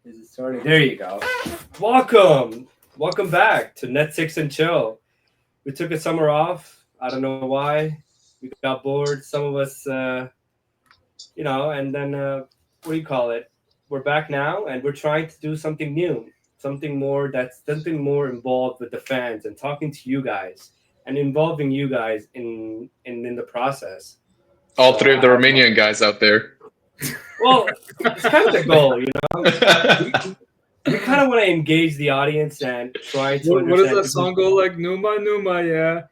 Is it starting? There you go. Welcome back to Net Six and Chill. We took a summer off. I don't know why. We got bored. Some of us, and then what do you call it? We're back now, and we're trying to do something new, something more involved with the fans and talking to you guys and involving you guys in the process. All three of the Romanian guys out there. Well, it's kind of the goal, We kind of want to engage the audience and try to understand. What does that song go like? Numa, Numa, yeah.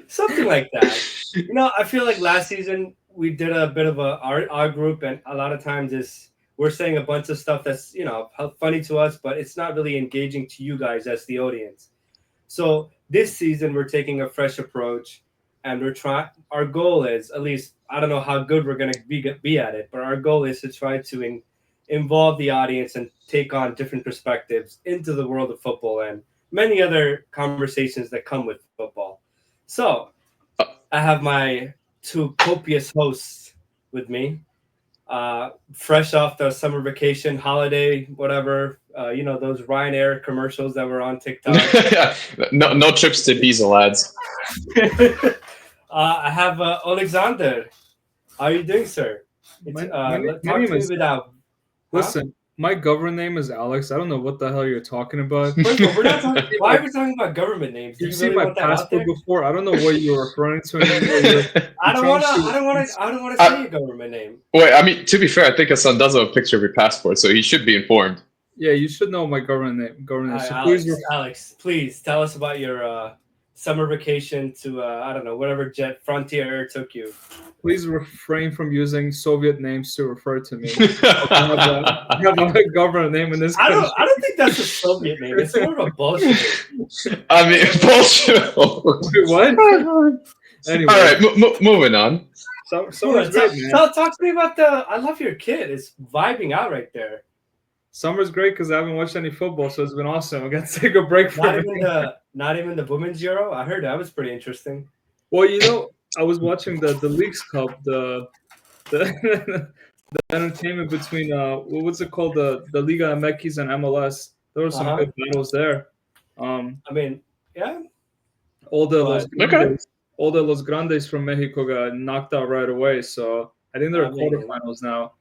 Something like that. I feel like last season we did a bit of our group, and a lot of times we're saying a bunch of stuff that's funny to us, but it's not really engaging to you guys as the audience. So this season we're taking a fresh approach, and our goal is, at least I don't know how good we're going to be at it, but our goal is to try to involve the audience and take on different perspectives into the world of football and many other conversations that come with football. So I have my two copious hosts with me, fresh off the summer vacation, holiday, whatever, those Ryanair commercials that were on TikTok. no trips to Ibiza, lads. I have Alexander. How are you doing, sir? Listen, my government name is Alex. I don't know what the hell you're talking about. Why are we talking about government names? You've seen my passport before. I don't know what you're referring to anymore. I don't want to say your government name. Wait, I mean, to be fair, I think Hassan does have a picture of your passport, so he should be informed. Yeah, you should know my government name. Right, Alex, please tell us about your summer vacation to whatever jet Frontier Air took you. Please refrain from using Soviet names to refer to me. I have a government name in this country. I don't think that's a Soviet name. It's more of a bullshit. I mean, bullshit. Wait, what? Anyway. All right, moving on. Summer's great, man. Talk to me about I love your kid. It's vibing out right there. Summer's great because I haven't watched any football, so it's been awesome. I got to take a break from it. Not even the Women's Euro? I heard that was pretty interesting. Well, I was watching the Leagues Cup, the entertainment between what's it called, the Liga MX and MLS. There were some good battles there. Yeah. All the Los Grandes from Mexico got knocked out right away. So I think they're quarterfinals now.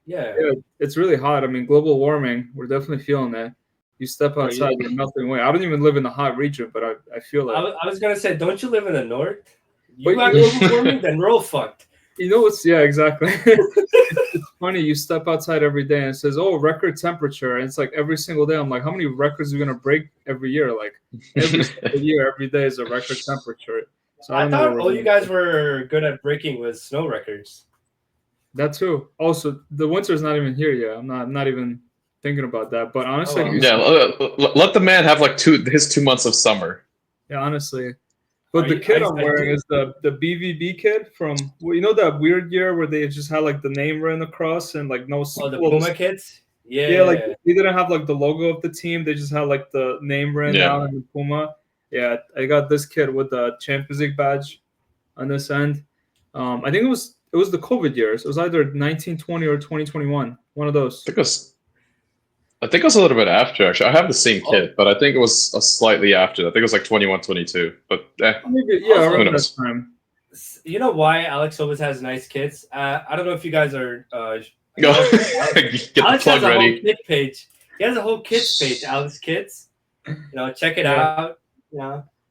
Yeah, it's really hot. I mean, global warming, we're definitely feeling that. You step outside, you're melting away. I don't even live in the hot region, but I feel it. I was going to say, don't you live in the north? You got global warming, then we're all fucked. Yeah, exactly. It's funny. You step outside every day and it says, record temperature. And it's like every single day. I'm like, how many records are we going to break every year? Like every single year, every day is a record temperature. So I thought all you guys were good at breaking was snow records. That too. Also, the winter's not even here yet. I'm not even thinking about that. But honestly, let the man have like his 2 months of summer. Yeah, honestly. But the kit I'm wearing is the BVB kit from that weird year where they just had like the name written across and like no. The Puma kits. Yeah, like they didn't have like the logo of the team. They just had like the name written down in the Puma. Yeah, I got this kit with the Champions League badge on this end. I think it was the COVID years. It was either 1920 or 2021. One of those. I think it was a little bit after, actually. I have the same kit, but I think it was slightly after. I think it was like 21, 22. But maybe, around that time. You know why Alex always has nice kits? I don't know if you guys are... Get the plug ready. Whole kit page. He has a whole kits page, Alex Kits. Check it out.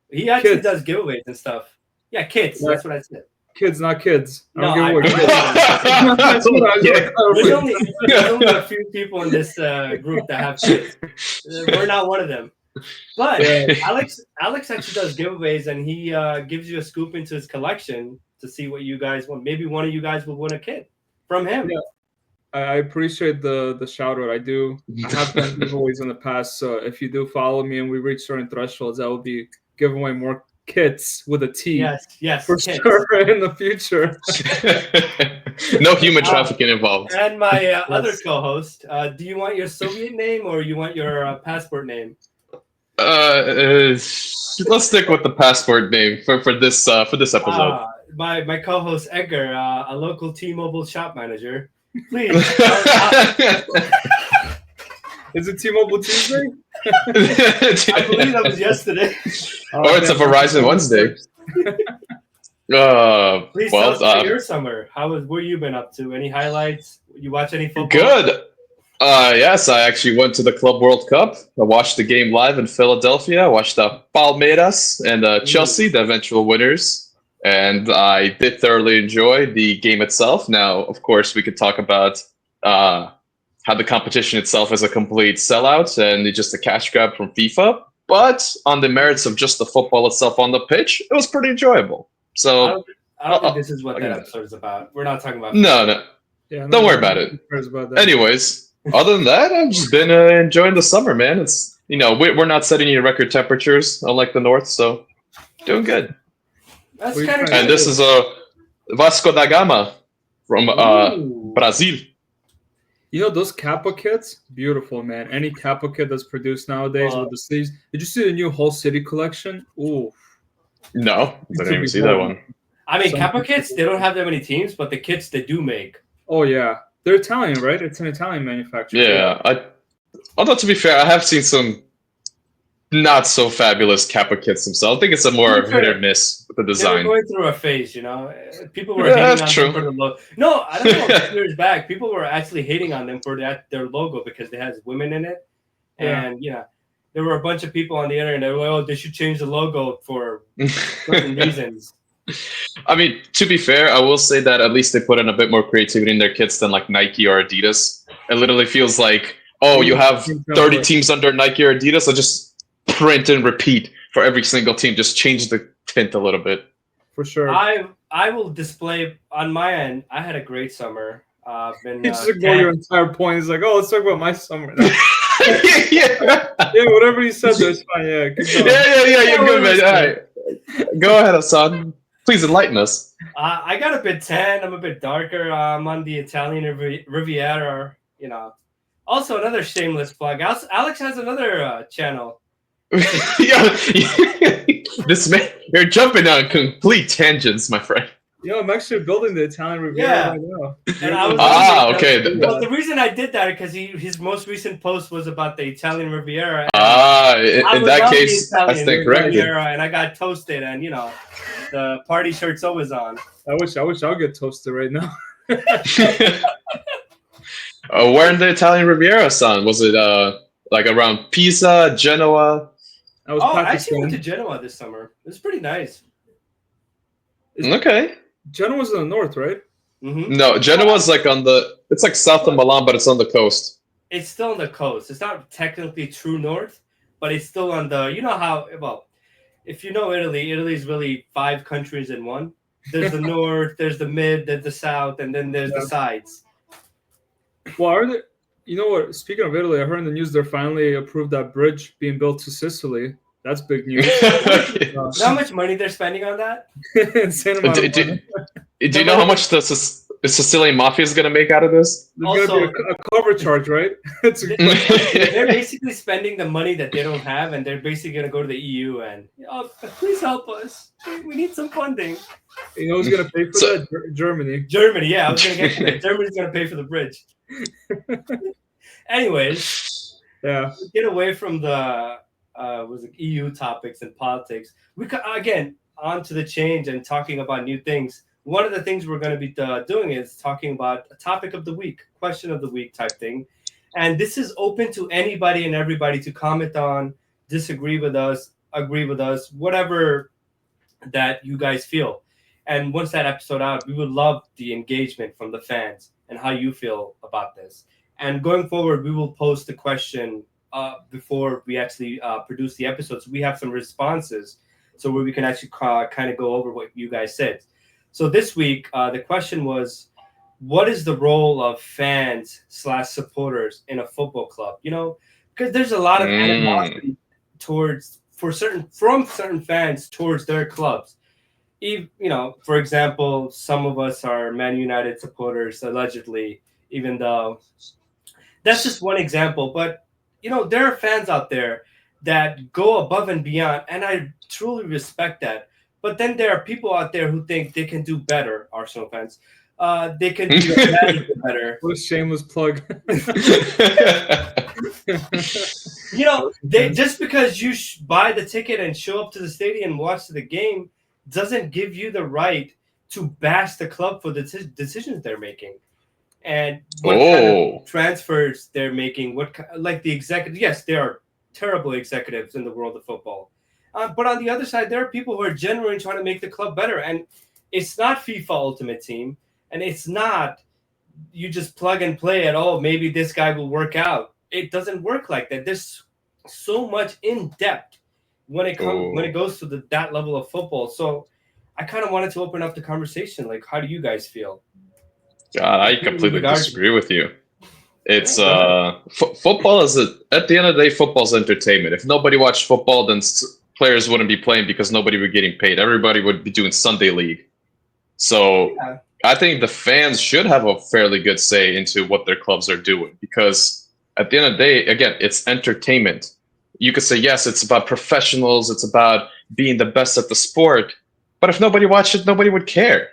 He actually does giveaways and stuff. Yeah, kits. Yeah. That's what I said. Kids, not kids. There's only a few people in this group that have kids. We're not one of them. But Alex actually does giveaways, and he gives you a scoop into his collection to see what you guys want. Maybe one of you guys will win a kit from him. Yeah. I appreciate the shout out. I have done giveaways in the past, so if you do follow me and we reach certain thresholds, I will be giving away more kits with a T. Yes, for kits. Sure in the future. No human trafficking involved. And my other co-host, do you want your Soviet name or you want your passport name? Let's stick with the passport name for this episode. my co-host Edgar, a local T-Mobile shop manager. Please. Is it T-Mobile Tuesday? I believe that was yesterday. Or it's a Verizon Wednesday. Please tell us about Well, your summer. Where you been up to? Any highlights? You watch any football? good. Yes, I actually went to the Club World Cup. I watched the game live in Philadelphia. I watched Palmeiras and Chelsea, the eventual winners. And I did thoroughly enjoy the game itself. Now, of course, we could talk about how the competition itself is a complete sellout and it's just a cash grab from FIFA. But on the merits of just the football itself on the pitch, it was pretty enjoyable. So I don't think this is what that episode is about. We're not talking about. No. Yeah, don't worry about it. Anyways. Other than that, I've just been enjoying the summer, man. It's we're not setting any record temperatures unlike the north, so doing good. That's kind of. And this is Vasco da Gama from Brazil. You know those Kappa kits? Beautiful, man. Any Kappa kit that's produced nowadays with the sleeves. Did you see the new Whole City collection? Ooh. No, I didn't even see that one. I mean, Kappa kits, they don't have that many teams, but the kits they do make. Oh yeah. They're Italian, right? It's an Italian manufacturer. Yeah, although to be fair, I have seen some not so fabulous Kappa kits themselves. I think it's a more hit or miss with the design. They were going through a phase, People were hating on them for the logo. No, I don't know. Years back, people were actually hating on them for their logo because it has women in it, and there were a bunch of people on the internet that were like, "Oh, they should change the logo for certain reasons." I mean, to be fair, I will say that at least they put in a bit more creativity in their kits than like Nike or Adidas. It literally feels like, oh, you have 30 teams under Nike or Adidas, so just print and repeat for every single team. Just change the tint a little bit. For sure. I will display on my end. I had a great summer. You just ignore your entire point. He's like, oh, let's talk about my summer now. yeah, whatever you said, that's fine. Yeah, you're good, man. All right. Go ahead, Hassan. Please enlighten us. I got a bit tan. I'm a bit darker. I'm on the Italian Riviera. Also, another shameless plug. Alex has another channel. This man, you're jumping on complete tangents, my friend. Yo, I'm actually building the Italian Riviera right now. And okay. Well, the reason I did that because his most recent post was about the Italian Riviera. In that case, I stand corrected. And I got toasted, and the party shirt's always on. I wish I'll get toasted right now. Where in the Italian Riviera, son? Was it like around Pisa, Genoa? I actually went to Genoa this summer. It was pretty nice. Okay. Genoa's in the north, right? Mm-hmm. No, Genoa's like it's like south of Milan, but it's on the coast. It's still on the coast. It's not technically true north, but it's still on the, if you know Italy is really 5 countries in one. There's the north, there's the mid, there's the south, and then there's the sides. Well, you know what? Speaking of Italy, I heard in the news they finally approved that bridge being built to Sicily. That's big news. You know how much money they're spending on that? Insane amount of money. Do you know how much the Sicilian mafia is going to make out of this? There's going to be a cover charge, right? They're basically spending the money that they don't have, and they're basically going to go to the EU and, please help us. We need some funding. You know who's going to pay for that? Germany. Germany, yeah. I was going to get to that. Germany's going to pay for the bridge. Anyways, get away from the EU topics and politics. We again on to the change and talking about new things. One of the things we're going to be doing is talking about a topic of the week, question of the week type thing, and this is open to anybody and everybody to comment on, disagree with us, agree with us, whatever that you guys feel. And once that episode out, we would love the engagement from the fans and how you feel about this. And going forward, we will post the question before we actually produce the episode. So we have some responses so where we can actually kind of go over what you guys said. So this week, the question was, what is the role of fans/supporters in a football club? Because there's a lot of animosity from certain fans towards their clubs. For example, some of us are Man United supporters, allegedly, even though that's just one example. But, there are fans out there that go above and beyond, and I truly respect that. But then there are people out there who think they can do better. Arsenal fans, they can do the manager better. What a shameless plug. They just because you buy the ticket and show up to the stadium and watch the game doesn't give you the right to bash the club for the decisions they're making and what kind of transfers they're making. Like the executive, yes, there are terrible executives in the world of football, but on the other side, there are people who are genuinely trying to make the club better. And it's not FIFA Ultimate Team, and it's not you just plug and play at all. Maybe this guy will work out. It doesn't work like that. There's so much in depth when it goes to that level of football. So I kind of wanted to open up the conversation. Like, how do you guys feel? God, I completely disagree with you. It's football is at the end of the day, football's entertainment. If nobody watched football, then players wouldn't be playing because nobody would be getting paid. Everybody would be doing Sunday league. So I think the fans should have a fairly good say into what their clubs are doing, because at the end of the day, again, it's entertainment. You could say, yes, it's about professionals. It's about being the best at the sport. But if nobody watched it, nobody would care.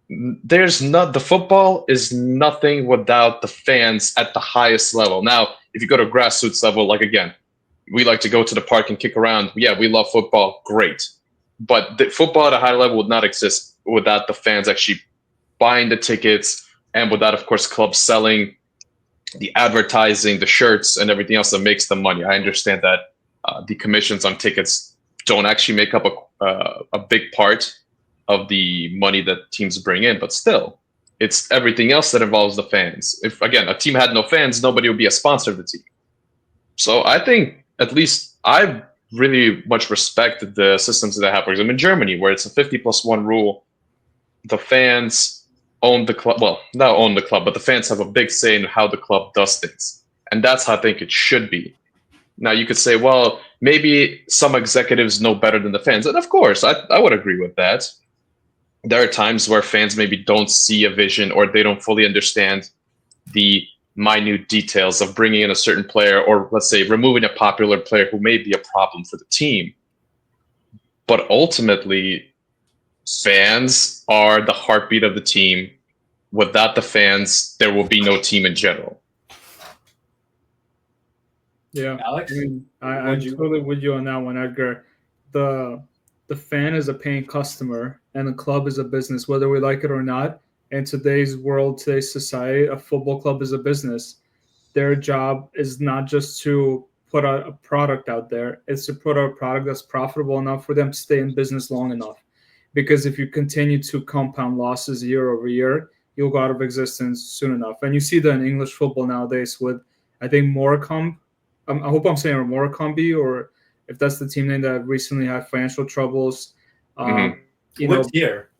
The football is nothing without the fans at the highest level. Now, if you go to grassroots level, like again, we like to go to the park and kick around. Yeah, we love football. Great. But the football at a high level would not exist without the fans actually buying the tickets, and without, of course, clubs selling the advertising, the shirts, and everything else that makes the money. I understand that the commissions on tickets don't actually make up a big part of the money that teams bring in, but still, it's everything else that involves the fans. If, again, a team had no fans, nobody would be a sponsor of the team. So I think, at least I really much respect the systems that they have. For example, in Germany, where it's a 50+1 rule, the fans own the club. Well, not own the club, but the fans have a big say in how the club does things. And that's how I think it should be. Now, you could say, well, maybe some executives know better than the fans. And of course, I would agree with that. There are times where fans maybe don't see a vision, or they don't fully understand the minute details of bringing in a certain player, or let's say removing a popular player who may be a problem for the team. But ultimately, fans are the heartbeat of the team. Without the fans, there will be no team in general. Yeah, Alex, I'm totally with you on that one, Edgar. The fan is a paying customer, and the club is a business, whether we like it or not. In today's world, today's society, a football club is a business. Their job is not just to put out a product out there; it's to put out a product that's profitable enough for them to stay in business long enough. Because if you continue to compound losses year over year, you'll go out of existence soon enough. And you see that in English football nowadays with, I think, Morecambe. I hope I'm saying Morecambe, or if that's the team name that recently had financial troubles. What year?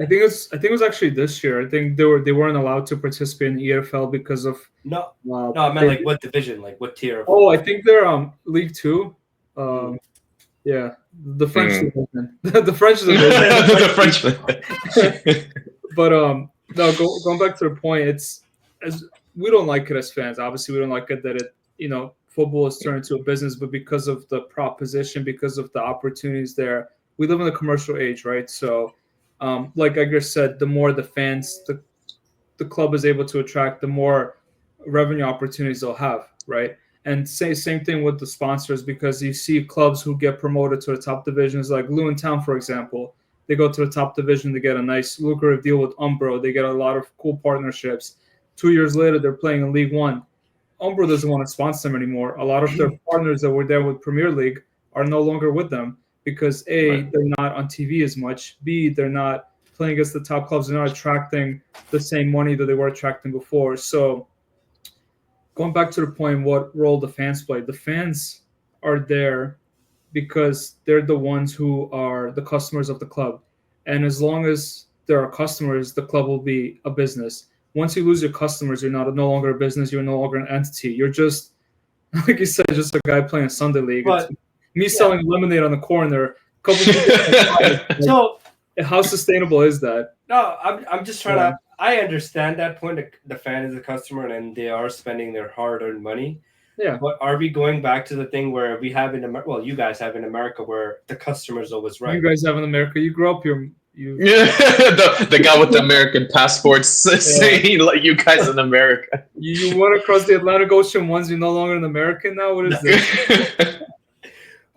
I think it was actually this year. I think they weren't allowed to participate in the EFL because of no. I meant like what division, like what tier? I think they're League Two. Yeah, the French division. The French division. The French. But no, going back to the point, it's as we don't like it as fans. Obviously, we don't like it that it football is turned into a business, but because of the proposition, because of the opportunities there, we live in a commercial age, right? So, like Edgar said, the more the fans the club is able to attract, the more revenue opportunities they'll have, right? And same thing with the sponsors, because you see clubs who get promoted to the top divisions, like Luton Town, for example. They go to the top division to get a nice lucrative deal with Umbro. They get a lot of cool partnerships. 2 years later, they're playing in League One. Umbro doesn't want to sponsor them anymore. A lot of their partners that were there with Premier League are no longer with them because A, they're not on TV as much. B, they're not playing against the top clubs. They're not attracting the same money that they were attracting before. So going back to the point, what role the fans play. The fans are there because they're the ones who are the customers of the club. And as long as there are customers, the club will be a business. Once you lose your customers, you're no longer a business. You're no longer an entity. You're just, like you said, just a guy playing Sunday league. It's me selling lemonade on the corner. So how sustainable is that? No, I'm just trying to. I understand that point. The fan is a customer, and they are spending their hard-earned money. Yeah. But are we going back to the thing where we have in America? Well, you guys have in America where the customer's always right. You guys have in America. You grew up here. You the guy with the American passports saying like you guys in America. you went across the Atlantic Ocean once. You're no longer an American now. What is this?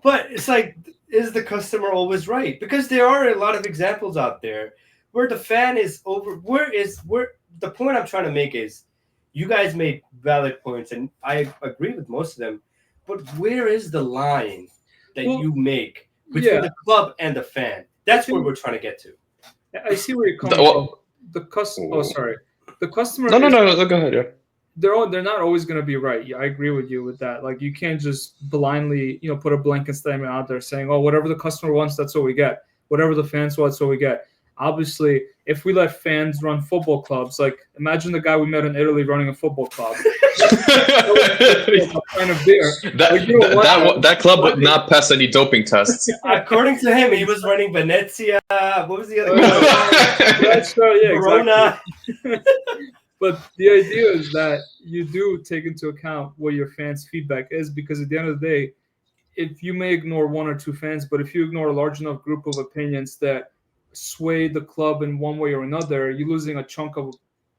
But it's like, is the customer always right? Because there are a lot of examples out there where the fan is over. Where the point I'm trying to make is, you guys made valid points, and I agree with most of them. But where is the line that you make between the club and the fan? That's where we're trying to get to. I see where you're coming from. The customer. Oh, sorry. The customer. No. Go ahead. Yeah. They're not always going to be right. Yeah, I agree with you with that. Like, you can't just blindly, put a blanket statement out there saying, "Oh, whatever the customer wants, that's what we get. Whatever the fans want, that's what we get." Obviously, if we let fans run football clubs, like imagine the guy we met in Italy running a football club. Kind of beer. That club would not pass any doping tests. According to him, he was running Venezia. What was the other one? That's right, yeah, Verona. Exactly. But the idea is that you do take into account what your fans' feedback is, because at the end of the day, if you may ignore one or two fans, but if you ignore a large enough group of opinions that sway the club in one way or another, you're losing a chunk of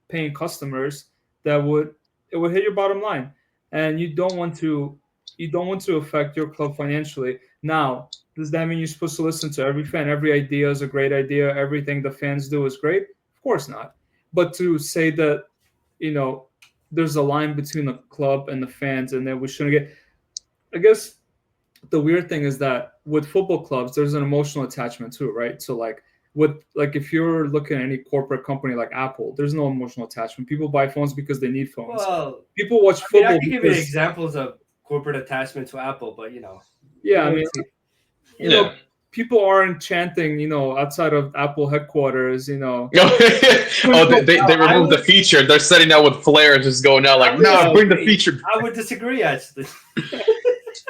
paying customers that would hit your bottom line, and you don't want to affect your club financially. Now, does that mean you're supposed to listen to every fan? Every idea is a great idea. Everything the fans do is great? Of course not. But to say that, there's a line between the club and the fans, and that we shouldn't get. I guess the weird thing is that with football clubs, there's an emotional attachment to it, right? So if you're looking at any corporate company like Apple, there's no emotional attachment. People buy phones because they need phones. Well, people watch football. I can give you examples of corporate attachment to Apple, but Yeah, I mean, people aren't chanting, outside of Apple headquarters, they removed the feature. They're setting out with flares, just going out like, no, bring the feature. I would disagree, actually.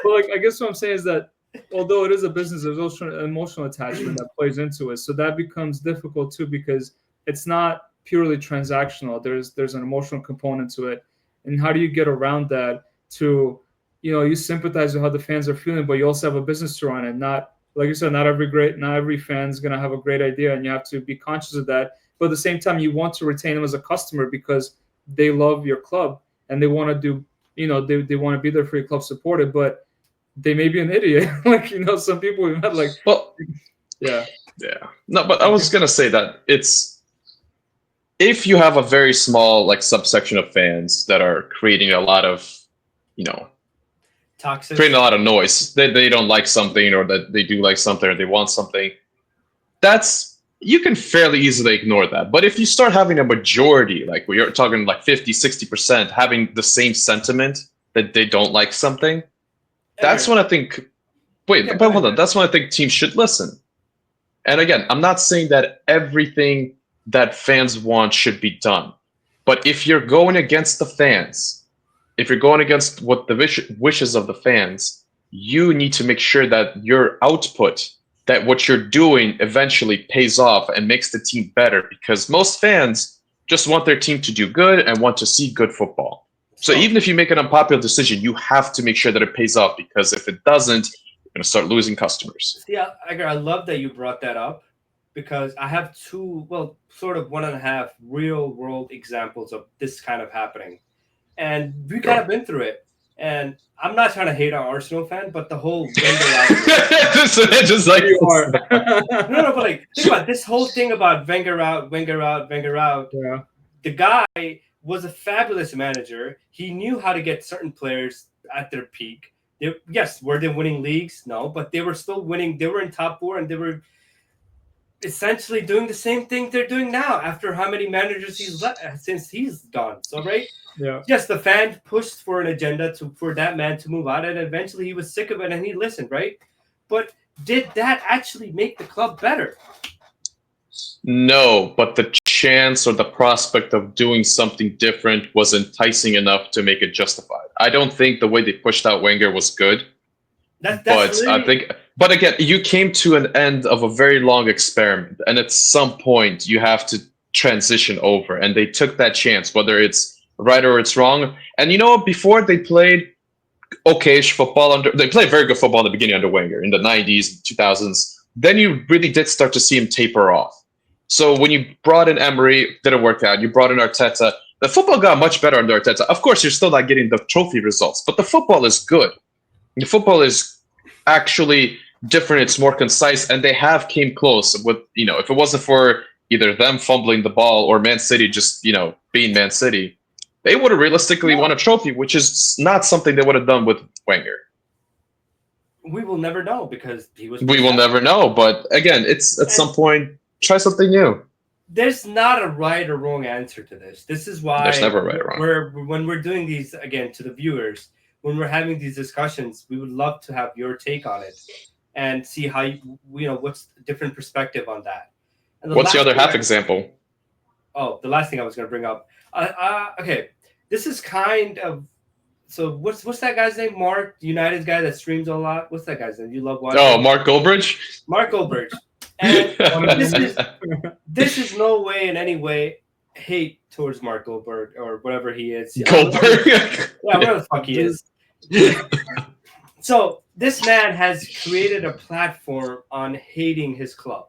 But I guess what I'm saying is that although it is a business, there's also an emotional attachment that plays into it. So that becomes difficult too, because it's not purely transactional. There's an emotional component to it. And how do you get around that to, you sympathize with how the fans are feeling, but you also have a business to run, and not, like you said, not every fan's going to have a great idea, and you have to be conscious of that. But at the same time, you want to retain them as a customer because they love your club and they want to do, they want to be there for your club supported, but they may be an idiot. Some people we've met, yeah. No, but I was going to say that if you have a very small, subsection of fans that are creating a lot of, toxic, creating a lot of noise, they don't like something, or that they do like something, or they want something, you can fairly easily ignore that. But if you start having a majority, like we're talking 50, 60% having the same sentiment that they don't like something, that's when I think, but hold on, that's when I think teams should listen. And again, I'm not saying that everything that fans want should be done. But if you're going against the fans, if you're going against what the wishes of the fans, you need to make sure that your output, that what you're doing eventually pays off and makes the team better, because most fans just want their team to do good and want to see good football. So even if you make an unpopular decision, you have to make sure that it pays off, because if it doesn't, you're going to start losing customers. Yeah, Edgar, I love that you brought that up, because I have two, sort of 1.5 real world examples of this kind of happening. And we kind of been through it. And I'm not trying to hate our Arsenal fan, but the whole Wenger just like you are. No, but think about this whole thing about Wenger out. Yeah. The guy was a fabulous manager. He knew how to get certain players at their peak. Were they winning leagues? No, but they were still winning. They were in top 4, and they were essentially doing the same thing they're doing now after how many managers he's left since he's gone. So, right? Yeah. Yes, the fan pushed for an agenda for that man to move out, and eventually he was sick of it and he listened, right? But did that actually make the club better? No, but the chance or the prospect of doing something different was enticing enough to make it justified. I don't think the way they pushed out Wenger was good. But again, you came to an end of a very long experiment, and at some point you have to transition over, and they took that chance, whether it's right or it's wrong. And before they played okayish football they played very good football in the beginning under Wenger in the 90s, 2000s. Then you really did start to see him taper off. So when you brought in Emery, didn't work out. You brought in Arteta. The football got much better under Arteta. Of course, you're still not getting the trophy results, but the football is good. The football is actually different. It's more concise, and they have came close with, if it wasn't for either them fumbling the ball or Man City just, being Man City, they would have realistically won a trophy, which is not something they would have done with Wenger. We will never know because he was. We will never know, but again, it's at some point, try something new. There's not a right or wrong answer to this. This is why there's never right or wrong. When we're doing these, again, to the viewers, when we're having these discussions, we would love to have your take on it and see how what's the different perspective on that. And what's the other half example? Oh, the last thing I was going to bring up. Okay, this is kind of. So what's that guy's name? Mark, the United guy that streams a lot. What's that guy's name? You love watching. Oh, Mark Goldbridge. Mark Goldbridge. And this is no way in any way hate towards Mark Goldberg or whatever he is. Goldberg. Yeah, whatever the fuck he is. So this man has created a platform on hating his club,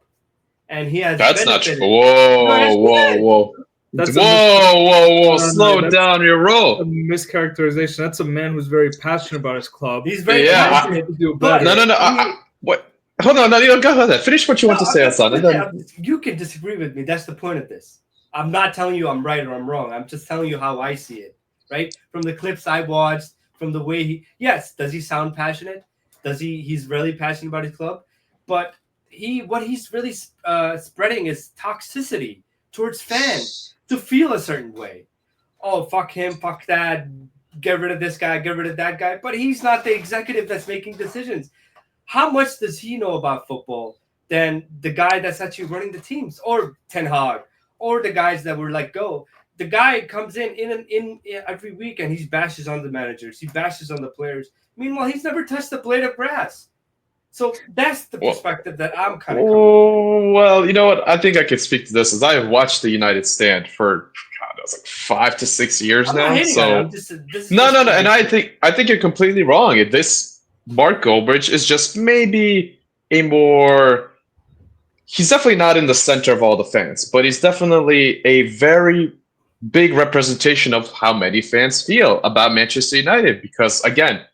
and he has. That's not true. Whoa. Whoa! Slow down your roll. A mischaracterization. That's a man who's very passionate about his club. He's very passionate. No. What? Hold on. No, go ahead. Finish what you want to say, Hassan. You can disagree with me. That's the point of this. I'm not telling you I'm right or I'm wrong. I'm just telling you how I see it. Right? From the clips I watched, from the way he. Yes, does he sound passionate? He's really passionate about his club, but what he's really spreading is toxicity towards fans. To feel a certain way. Oh, fuck him, fuck that, get rid of this guy, get rid of that guy. But he's not the executive that's making decisions. How much does he know about football than the guy that's actually running the teams? Or Ten Hag, or the guys that were let go. The guy comes in every week and he bashes on the managers. He bashes on the players. Meanwhile, he's never touched a blade of grass. So that's the perspective that I'm kind of. Well, you know what? I think I could speak to this as I have watched the United stand for it's like 5 to 6 years now. So no, and I think you're completely wrong. This Mark Goldbridge is just maybe he's definitely not in the center of all the fans, but he's definitely a very big representation of how many fans feel about Manchester United. Because again,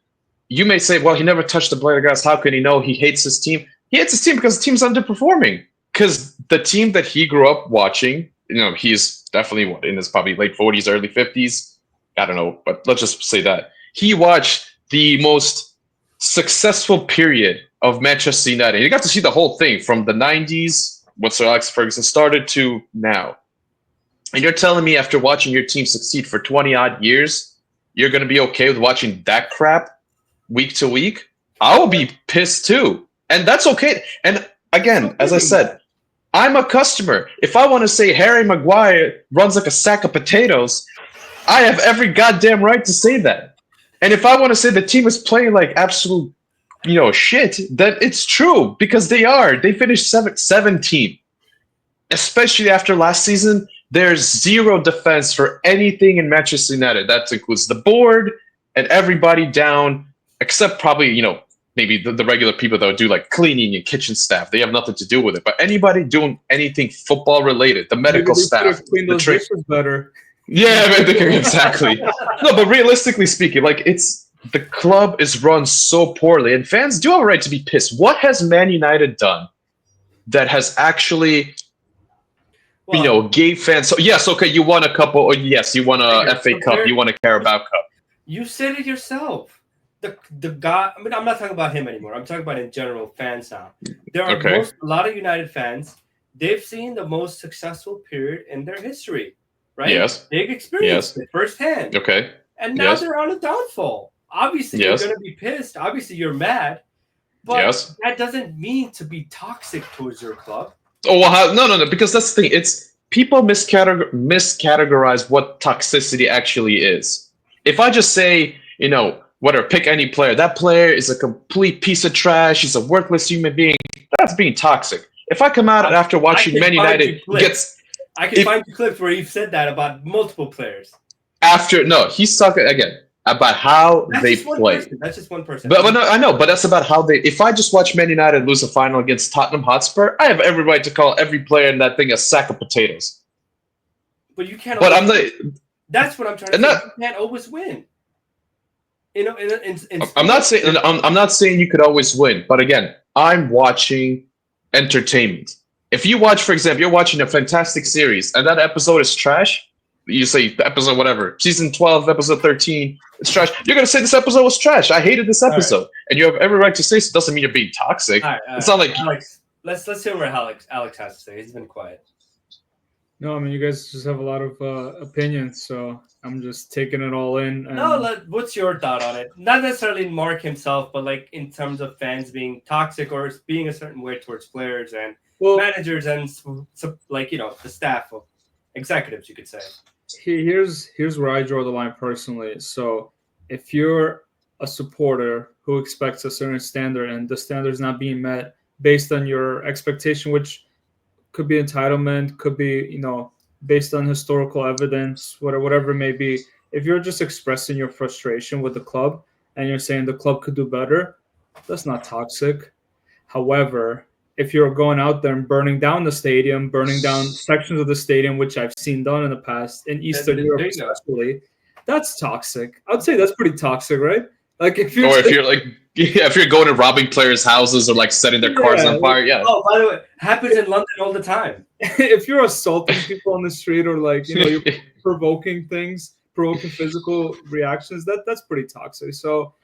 you may say, well, he never touched the blade of grass. How can he know he hates his team? He hates his team because the team's underperforming. Because the team that he grew up watching, he's definitely in his probably late 40s, early 50s. I don't know, but let's just say that. He watched the most successful period of Manchester United. He got to see the whole thing from the 90s, when Sir Alex Ferguson started, to now. And you're telling me after watching your team succeed for 20-odd years, you're going to be okay with watching that crap week to week? I will be pissed too. And that's okay. And again, as I said, I'm a customer. If I want to say Harry Maguire runs like a sack of potatoes, I have every goddamn right to say that. And if I want to say the team is playing like absolute, shit, then it's true, because they are. They finished 17th. Especially after last season, there's zero defense for anything in Manchester United. That includes the board and everybody down, except probably, maybe the regular people that would do like cleaning and kitchen staff. They have nothing to do with it. But anybody doing anything football related, the medical staff, the trick was better. Yeah, exactly. No, but realistically speaking, the club is run so poorly, and fans do have a right to be pissed. What has Man United done that has actually, gave fans? So yes, okay, you won a couple, or yes, you won a FA Cup, you won a Carabao Cup. You said it yourself. The guy. I mean, I'm not talking about him anymore. I'm talking about in general fans now. There are a lot of United fans. They've seen the most successful period in their history, right? Yes. They've experienced it firsthand. Okay. And now they're on a downfall. Obviously, you're going to be pissed. Obviously, you're mad. But that doesn't mean to be toxic towards your club. Oh, well, no. Because that's the thing. It's people miscategorize what toxicity actually is. If I just say, whatever, pick any player. That player is a complete piece of trash. He's a worthless human being. That's being toxic. If I come out after watching Man United I can find you clips where you've said that about multiple players. He's talking again. about how That's they just one play. person. That's just one person. But no, I know, but that's about how they. If I just watch Man United lose a final against Tottenham Hotspur, I have every right to call every player in that thing a sack of potatoes. But you can't. But always win. That's what I'm trying to say. not- You can't always win. You know, in I'm not saying I'm not saying you could always win, but again, I'm watching entertainment. If you watch, for example, you're watching a fantastic series and that episode is trash, you say episode whatever, season 12, episode 13, it's trash. You're gonna say this episode was trash. I hated this episode, and you have every right to say so. Doesn't mean you're being toxic. All right. It's not like Alex. Let's hear what Alex has to say. He's been quiet. No, I mean, you guys just have a lot of opinions, so I'm just taking it all in. And... No, what's your thought on it? Not necessarily Mark himself, but like in terms of fans being toxic or being a certain way towards players and managers and like the staff of executives, you could say. Here's where I draw the line personally. So if you're a supporter who expects a certain standard and the standard is not being met based on your expectation, which could be entitlement, could be, based on historical evidence, whatever it may be. If you're just expressing your frustration with the club and you're saying the club could do better, that's not toxic. However, if you're going out there and burning down the stadium, burning down sections of the stadium, which I've seen done in the past, in Eastern Europe especially, that's toxic. I would say that's pretty toxic, right? Like if you're if you're going and robbing players' houses or like setting their cars on fire, yeah. Oh, by the way, happens in London all the time. If you're assaulting people on the street or like you're provoking physical reactions, that's pretty toxic. So,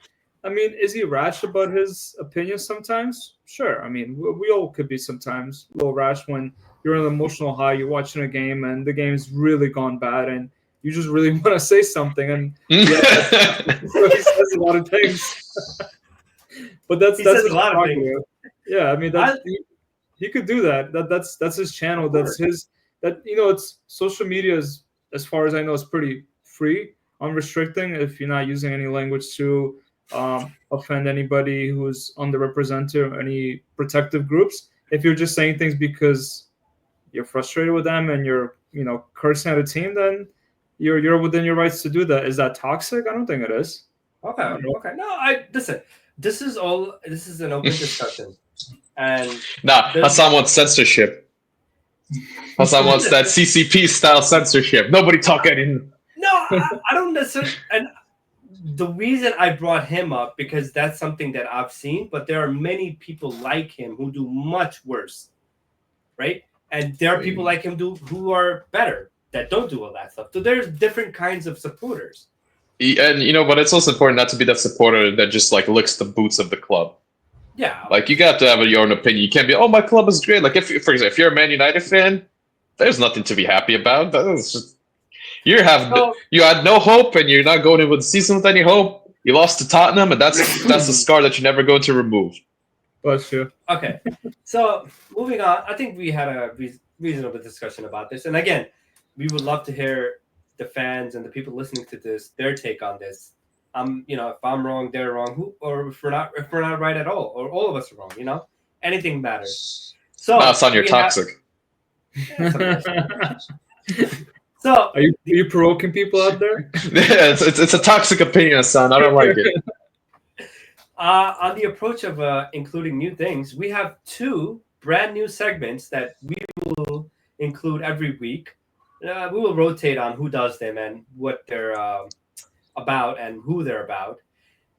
I mean, is he rash about his opinions sometimes? Sure. I mean, we all could be sometimes a little rash when you're in an emotional high, you're watching a game and the game's really gone bad and you just really want to say something, and so he says a lot of things. But that's a lot of things. Yeah, I mean he could do that. That's his channel. That's his. It's social media is, as far as I know, is pretty free, unrestricting. If you're not using any language to offend anybody who's underrepresented or any protective groups, if you're just saying things because you're frustrated with them and you're cursing at a team, then you're within your rights to do that. Is that toxic? I don't think it is. Okay. No, listen. This is an open discussion, and Hassan wants censorship. Hassan wants that CCP style censorship. Nobody talk anything. No, I don't necessarily. And the reason I brought him up because that's something that I've seen, but there are many people like him who do much worse, right? And there are people like him who are better that don't do all that stuff. So there's different kinds of supporters. And but it's also important not to be that supporter that just like licks the boots of the club. Yeah. Like you got to have your own opinion. You can't be, my club is great. Like for example, if you're a Man United fan, there's nothing to be happy about. That's just you had no hope, and you're not going into the season with any hope. You lost to Tottenham, and that's the scar that you're never going to remove. That's true. Okay, so moving on, I think we had a reasonable discussion about this, and again, we would love to hear the fans and the people listening to this, their take on this. If I'm wrong, they're wrong. Or if we're not right at all, or all of us are wrong. Anything matters. So Son, you're toxic. So are you provoking people out there? Yeah, it's a toxic opinion, Son. I don't like it. On the approach of including new things, we have 2 brand new segments that we will include every week. We will rotate on who does them and what they're about and who they're about.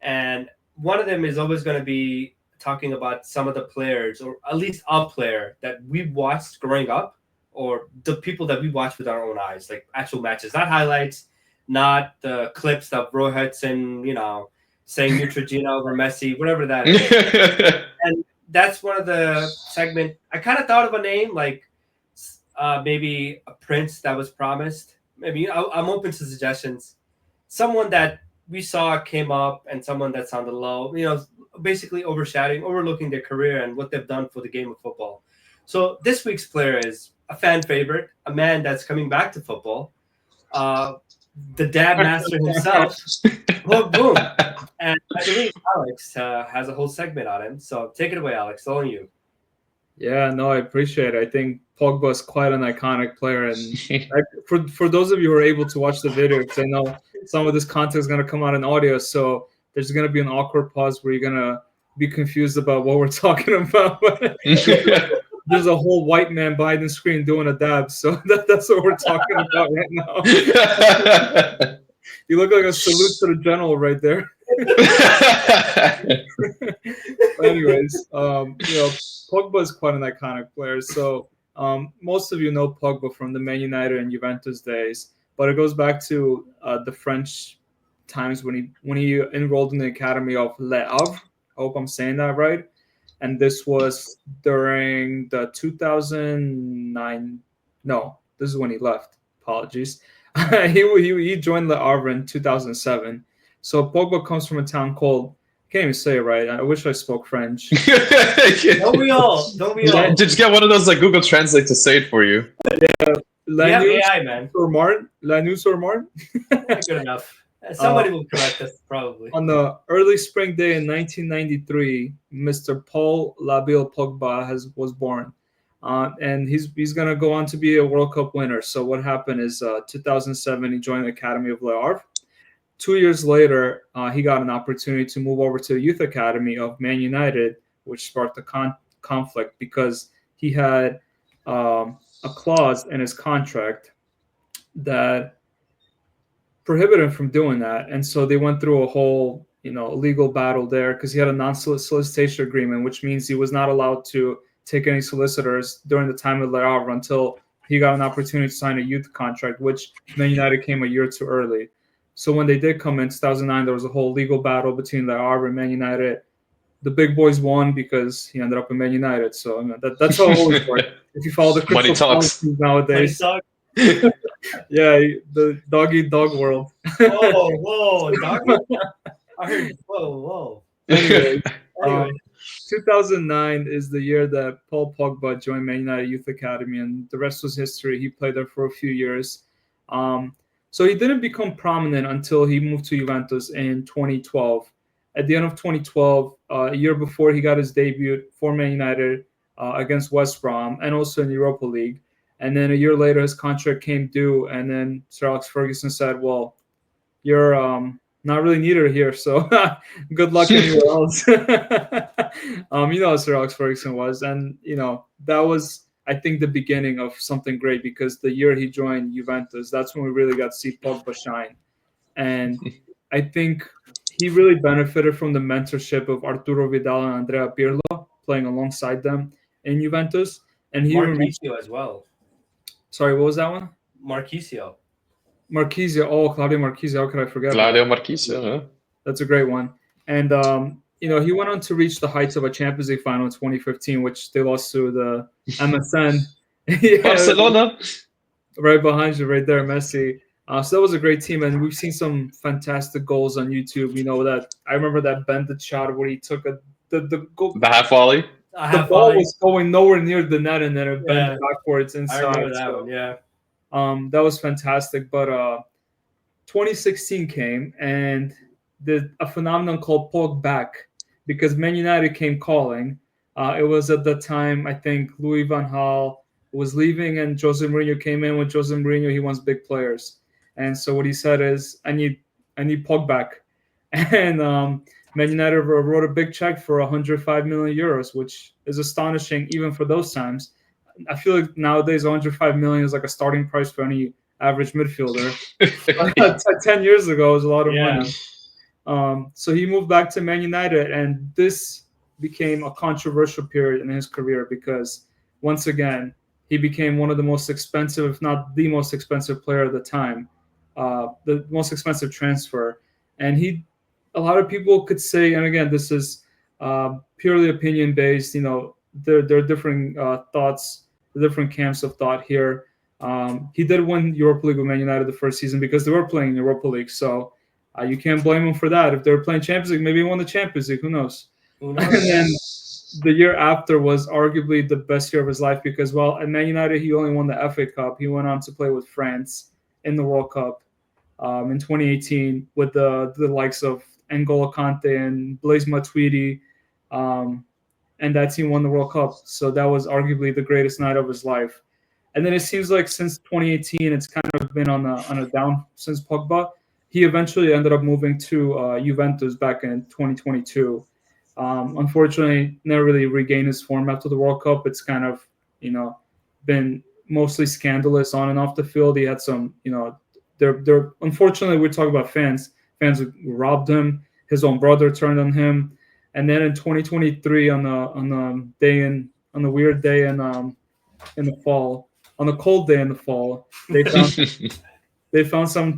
And one of them is always going to be talking about some of the players, or at least a player that we watched growing up, or the people that we watched with our own eyes, like actual matches, not highlights, not the clips of Roy Hudson, saying Neutrogena over Messi, whatever that is. And that's one of the segment. I kind of thought of a name like maybe a Prince that was promised. Maybe I'm open to suggestions. Someone that we saw came up and someone that's on the low, basically overlooking their career and what they've done for the game of football. So this week's player is a fan favorite, a man that's coming back to football, the dad master himself. Boom. And I believe Alex has a whole segment on him. So take it away, Alex. All on you. Yeah, no, I appreciate it. I think Pogba is quite an iconic player, and for those of you who are able to watch the video, because I know some of this content is going to come out in audio, so there's going to be an awkward pause where you're going to be confused about what we're talking about. There's a whole white man behind the screen doing a dab, so that's what we're talking about right now. You look like a salute to the general right there. Anyways, Pogba is quite an iconic player. So most of you know Pogba from the Man United and Juventus days, but it goes back to the French times when he enrolled in the academy of Le Havre. I hope I'm saying that right. And this was during the 2009. No, this is when he left. Apologies. he joined Le Havre in 2007. So Pogba comes from a town called, I can't even say it right. I wish I spoke French. Don't we all? Did you get one of those like Google Translate to say it for you? Yeah. AI, man. Lanus-sur-Marne. Good enough. Somebody will correct us, probably. On the early spring day in 1993, Mr. Paul Labille Pogba was born. And he's going to go on to be a World Cup winner. So what happened is 2007, he joined the Academy of Le Havre. 2 years later, he got an opportunity to move over to the youth academy of Man United, which sparked a conflict because he had a clause in his contract that prohibited him from doing that. And so they went through a whole legal battle there because he had a non-solicitation agreement, which means he was not allowed to take any solicitors during the time of Le Havre until he got an opportunity to sign a youth contract, which Man United came a year too early. So when they did come in 2009, there was a whole legal battle between Le Havre and Man United. The big boys won because he ended up in Man United. So that's how it always works. If you follow the crystal policies nowadays. Yeah, the dog world. Whoa, doggy. I heard, whoa. Anyway. 2009 is the year that Paul Pogba joined Man United Youth Academy, and the rest was history. He played there for a few years. So he didn't become prominent until he moved to Juventus in 2012. At the end of 2012, a year before he got his debut for Man United against West Brom and also in Europa League. And then a year later, his contract came due, and then Sir Alex Ferguson said, well, you're not really needed here, so good luck anywhere else. How Sir Alex Ferguson was. And, that was, I think, the beginning of something great because the year he joined Juventus, that's when we really got to see Pogba shine. And I think he really benefited from the mentorship of Arturo Vidal and Andrea Pirlo playing alongside them in Juventus. And he Marquisio as well. Sorry, what was that one? Marquisio. Oh, Claudio Marquisio. How could I forget? Claudio Marquisio. Huh? That's a great one. And, he went on to reach the heights of a Champions League final in 2015, which they lost to the MSN. Barcelona. Right behind you, right there, Messi. So that was a great team, and we've seen some fantastic goals on YouTube. That I remember that bended shot where he took the half volley. The ball was going nowhere near the net, and then it bent backwards inside. I remember that one, yeah. That was fantastic. But 2016 came, and a phenomenon called Pog back, because Man United came calling. It was at the time, I think, Louis van Gaal was leaving, and Jose Mourinho came in. With Jose Mourinho, he wants big players. And so what he said is, I need Pog back. And Man United wrote a big check for 105 million euros, which is astonishing even for those times. I feel like nowadays 105 million is like a starting price for any average midfielder. 10 years ago, it was a lot of money. So he moved back to Man United, and this became a controversial period in his career because, once again, he became one of the most expensive, if not the most expensive player at the time, the most expensive transfer. And a lot of people could say, and again, this is purely opinion-based, there are different thoughts, different camps of thought here. He did win Europa League with Man United the first season because they were playing Europa League, so you can't blame him for that. If they were playing Champions League, maybe he won the Champions League, who knows? And then the year after was arguably the best year of his life because, well, at Man United, he only won the FA Cup. He went on to play with France in the World Cup in 2018 with the likes of N'Golo Kante and Blaise Matuidi. and that team won the World Cup. So that was arguably the greatest night of his life. And then it seems like since 2018, it's kind of been on a down since Pogba. He eventually ended up moving to Juventus back in 2022. Unfortunately, never really regained his form after the World Cup. It's kind of, been mostly scandalous on and off the field. He had some, they're unfortunately, we're talking about fans. Fans robbed him. His own brother turned on him. And then in 2023, on the weird day in the fall, on a cold day in the fall, they found some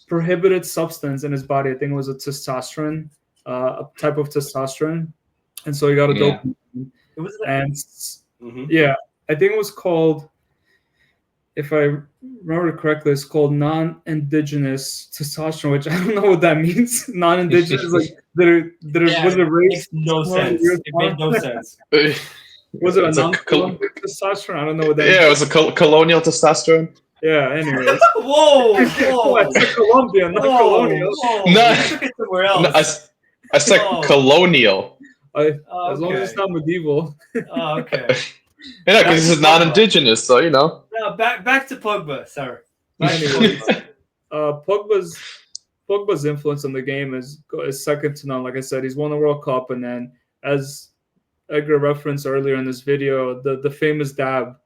prohibited substance in his body. I think it was a testosterone, a type of testosterone, and so he got a doping. It was I think it was called, if I remember correctly, it's called non-indigenous testosterone, which I don't know what that means. Non-indigenous, like was it race? Makes no sense. It made no sense. Was it a non-Colombian testosterone? I don't know what that means. Yeah, it was a colonial testosterone. Yeah, anyways. Whoa! I said Colombian, not colonial. No, you took it somewhere else. I said colonial. As long as it's not medieval. Oh, okay. Yeah, because this is non-indigenous, so No, back to Pogba. Sorry. Anyways, Pogba's influence on the game is second to none. Like I said, he's won the World Cup, and then as Edgar referenced earlier in this video, the famous dab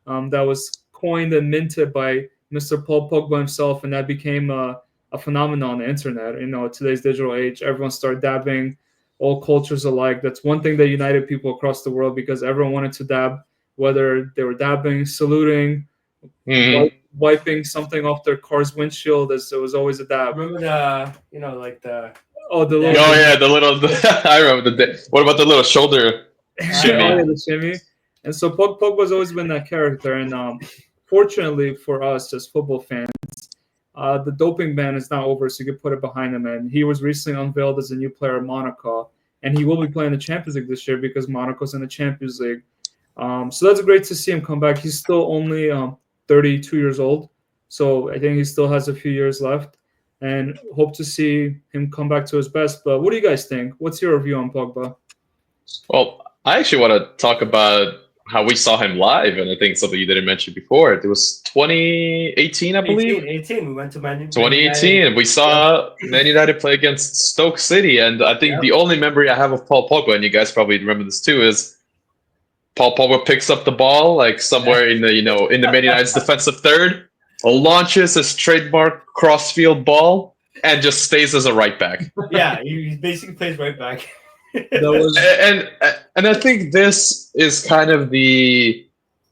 that was coined and minted by Mr. Paul Pogba himself, and that became a phenomenon on the internet. Today's digital age, everyone started dabbing, all cultures alike. That's one thing that united people across the world, because everyone wanted to dab, whether they were dabbing, saluting, wiping something off their car's windshield. It was always a dab. Remember the little. I remember what about the little shoulder shimmy? The shimmy. And so Pogba's always been that character. And fortunately for us as football fans, the doping ban is now over, so you can put it behind him. And he was recently unveiled as a new player at Monaco, and he will be playing the Champions League this year because Monaco's in the Champions League. So that's great to see him come back. He's still only 32 years old, so I think he still has a few years left, and hope to see him come back to his best. But what do you guys think? What's your review on Pogba? Well, I actually want to talk about how we saw him live, and I think something you didn't mention before. It was 2018, I believe. 2018, we went to Man United. 2018, we saw Man United play against Stoke City, and I think the only memory I have of Paul Pogba, and you guys probably remember this too, is Paul Pogba picks up the ball like somewhere in the in the Man United's defensive third, launches his trademark crossfield ball, and just stays as a right back. Yeah, he basically plays right back. And I think this is kind of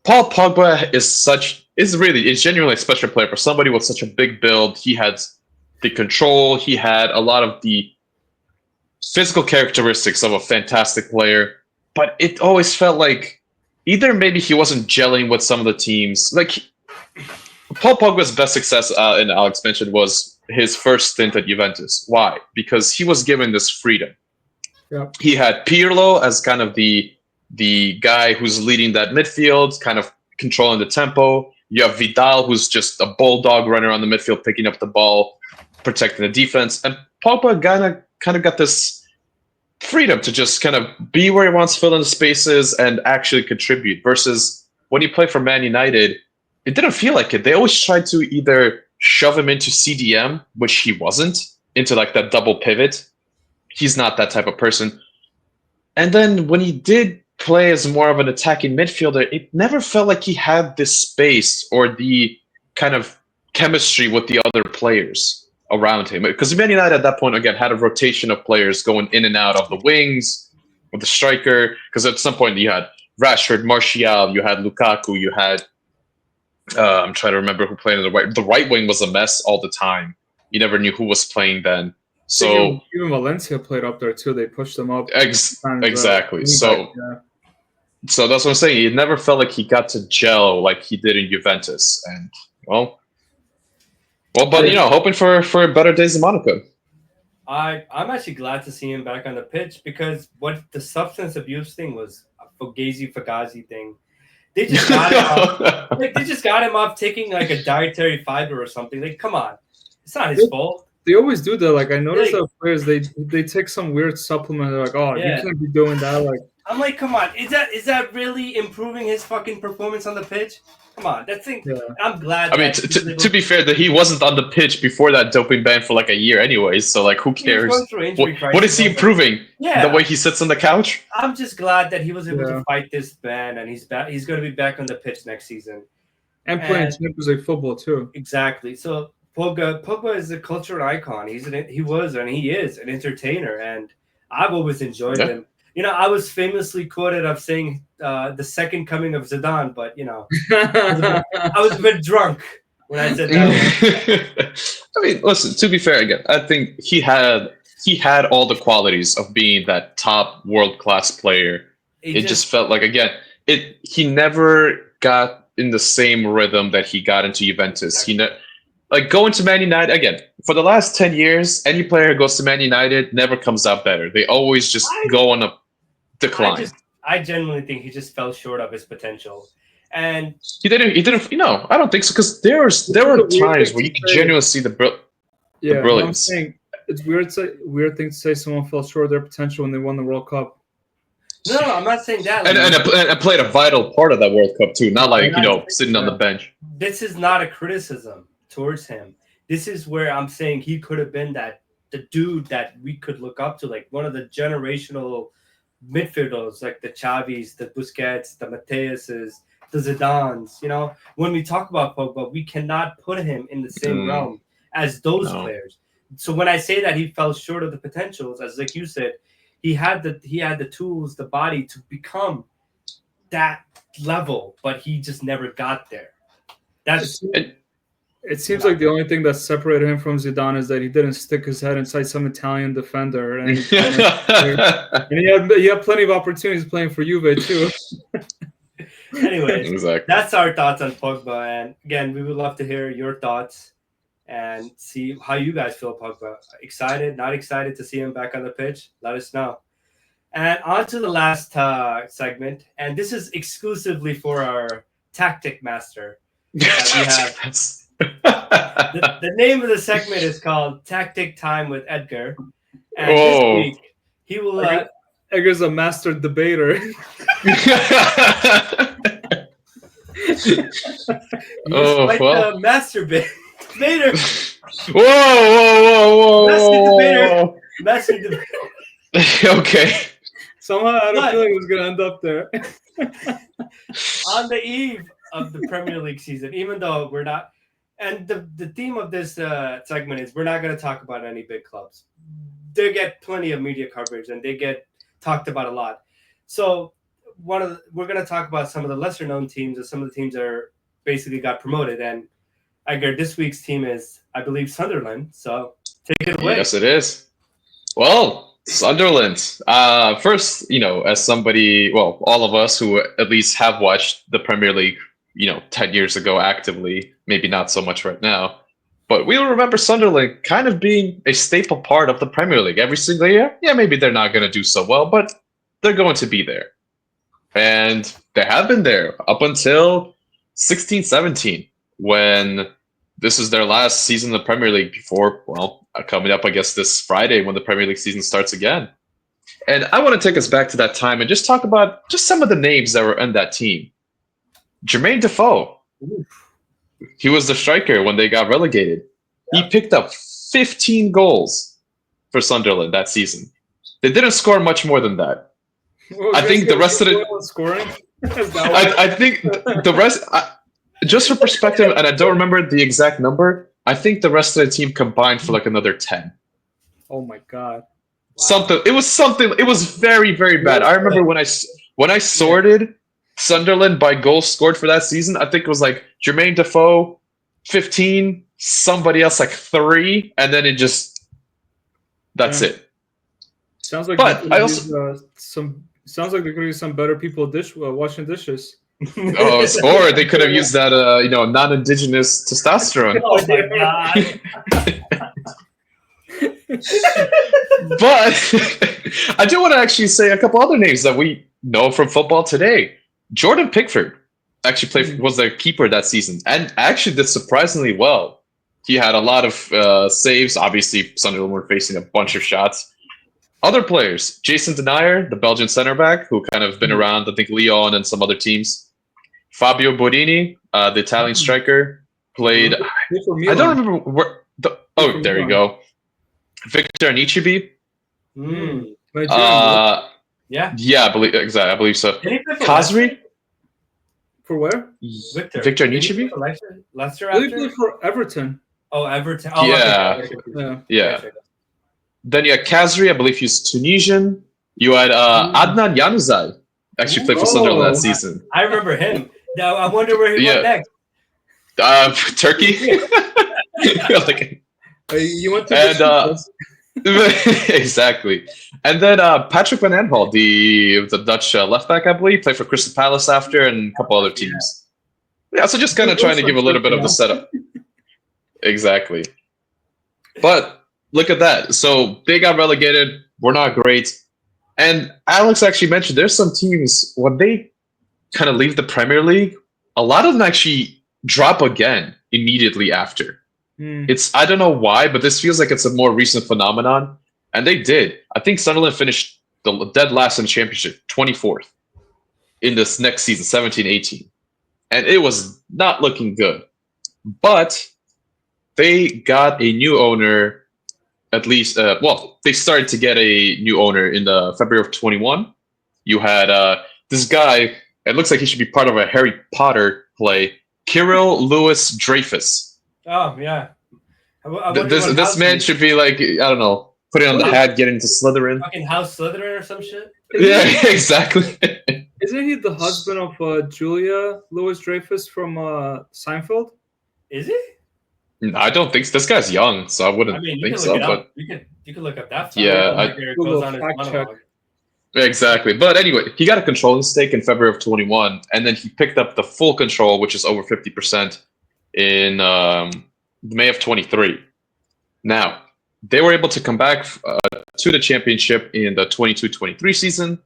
Paul Pogba is genuinely a special player for somebody with such a big build. He had the control, he had a lot of the physical characteristics of a fantastic player, but it always felt like either maybe he wasn't gelling with some of the teams. Like Paul Pogba's best success, and Alex mentioned, was his first stint at Juventus. Why? Because he was given this freedom. Yep. He had Pirlo as kind of the guy who's leading that midfield, kind of controlling the tempo. You have Vidal, who's just a bulldog running around the midfield, picking up the ball, protecting the defense. And Pogba kind of got this freedom to just kind of be where he wants, fill in the spaces, and actually contribute. Versus when he played for Man United, it didn't feel like it. They always tried to either shove him into CDM, which he wasn't, into like that double pivot. He's not that type of person. And then when he did play as more of an attacking midfielder, it never felt like he had this space or the kind of chemistry with the other players around him. Because Man United at that point, again, had a rotation of players going in and out of the wings with the striker. Because at some point you had Rashford, Martial, you had Lukaku, you had I'm trying to remember who played on the right. The right wing was a mess all the time. You never knew who was playing then. So even Valencia played up there too. They pushed them up. Exactly. So that's what I'm saying. It never felt like he got to gel like he did in Juventus. And but hoping for better days in Monaco. I'm actually glad to see him back on the pitch, because what the substance abuse thing was a Fugazi thing. They just got him off. They just got him off taking like a dietary fiber or something. Like, come on, it's not his fault. They always do that. Like I noticed that players they take some weird supplement. They're like, oh, you can't be doing that. Like I'm like, come on, is that really improving his fucking performance on the pitch? Come on, that thing. Yeah. I'm glad. I mean, to be fair, that he wasn't on the pitch before that doping ban for like a year, anyways. So like, who cares? What is he improving? Yeah, the way he sits on the couch. I'm just glad that he was able to fight this ban, and he's back. He's going to be back on the pitch next season, and playing Champions League football too. Exactly. So Pogba is a cultural icon. He was and he is an entertainer, and I've always enjoyed him. You know, I was famously quoted of saying the second coming of Zidane, but you know, I was a bit drunk when I said that. I mean, listen. To be fair, again, I think he had all the qualities of being that top world-class player. It just felt like, again, he never got in the same rhythm that he got into Juventus. Like going to Man United, again, for the last 10 years, any player who goes to Man United never comes out better. They always just go on a decline. I genuinely think he just fell short of his potential. And he didn't, you know, I don't think so, because there were times where you could genuinely see the brilliance. I'm saying it's weird thing to say someone fell short of their potential when they won the World Cup. No, I'm not saying that. And played a vital part of that World Cup too. Not like, you know, sitting on the bench. This is not a criticism towards him. This is where I'm saying he could have been the dude that we could look up to, like one of the generational midfielders, like the Xavis, the Busquets, the Mateuses, the Zidanes. You know, when we talk about Pogba, we cannot put him in the same realm as those players. So when I say that he fell short of the potentials, as like you said, he had the tools, the body to become that level, but he just never got there. It seems like the only thing that separated him from Zidane is that he didn't stick his head inside some Italian defender, and he had plenty of opportunities playing for Juve too. Anyways, exactly. That's our thoughts on Pogba, and again, we would love to hear your thoughts and see how you guys feel Pogba. Excited, not excited to see him back on the pitch? Let us know. And on to the last segment, and this is exclusively for our tactic master. We have. The name of the segment is called Tactic Time with Edgar. And this week, he will... Edgar's a master debater. The master debater. Whoa. Master debater. Okay. Somehow I don't feel like it was going to end up there. On the eve of the Premier League season, even though we're not... And the theme of this segment is we're not going to talk about any big clubs. They get plenty of media coverage and they get talked about a lot. So we're going to talk about some of the lesser known teams and some of the teams that are basically got promoted. And Edgar, this week's team is, I believe, Sunderland. So take it away. Yes, it is. Well, Sunderland. First, you know, as somebody, well, all of us who at least have watched the Premier League, you know, 10 years ago actively, maybe not so much right now, but we'll remember Sunderland kind of being a staple part of the Premier League every single year. Yeah, maybe they're not going to do so well, but they're going to be there. And they have been there up until 16-17, when this is their last season in the Premier League before, well, coming up, I guess, this Friday when the Premier League season starts again. And I want to take us back to that time and just talk about just some of the names that were in that team. Jermaine Defoe. He was the striker when they got relegated. Yeah. He picked up 15 goals for Sunderland that season. They didn't score much more than that. Well, I think the rest of the scoring. I think the rest, just for perspective, and I don't remember the exact number, I think the rest of the team combined for like another 10. Oh my god! Wow. It was very, very bad. I remember when I sorted Sunderland by goals scored for that season, I think it was like Jermaine Defoe 15, somebody else like 3, and then that's it. Sounds like, but I also sounds like there could be some better people washing dishes. Or they could have used that non-indigenous testosterone. Oh my god! But I do want to actually say a couple other names that we know from football today. Jordan Pickford actually was the keeper that season and actually did surprisingly well. He had a lot of saves. Obviously, Sunderland were facing a bunch of shots. Other players: Jason Denayer, the Belgian center back, who kind of been around, I think, Lyon and some other teams. Fabio Borini, the Italian striker, played. I don't remember where. Oh, there you go. Victor Anichibi. Yeah, I believe so. Kazri. For where? Victor Anichibi. Leicester. He played for Everton. Oh, Everton. Oh, yeah. Then you had Kazri, I believe he's Tunisian. You had Adnan Januzaj, actually played for Sunderland that season. I remember him. Now I wonder where he went next. Turkey. You went to exactly. And then Patrick Van Aanholt, the Dutch left back, I believe, played for Crystal Palace after and a couple other teams. Yeah, so just kind of trying to give a little bit of the setup. Exactly. But look at that. So they got relegated. We're not great. And Alex actually mentioned there's some teams, when they kind of leave the Premier League, a lot of them actually drop again immediately after. I don't know why, but this feels like it's a more recent phenomenon. And they did. I think Sunderland finished the dead last in the championship, 24th, in this next season, 17-18. And it was not looking good. But they got a new owner, at least, they started to get a new owner in the February of 21. You had this guy, it looks like he should be part of a Harry Potter play, Kirill Louis Dreyfus. Oh, yeah. This man should be like, I don't know, putting on the hat, getting to Slytherin. Fucking House Slytherin or some shit? Yeah, exactly. Isn't he the husband of Julia Louis Dreyfus from Seinfeld? Is he? No, I don't think so. This guy's young, so I wouldn't think so. But you can look up that. Yeah, exactly. But anyway, he got a controlling stake in February of 21, and then he picked up the full control, which is over 50%, in May of 23. Now, they were able to come back to the championship in the 22-23 season.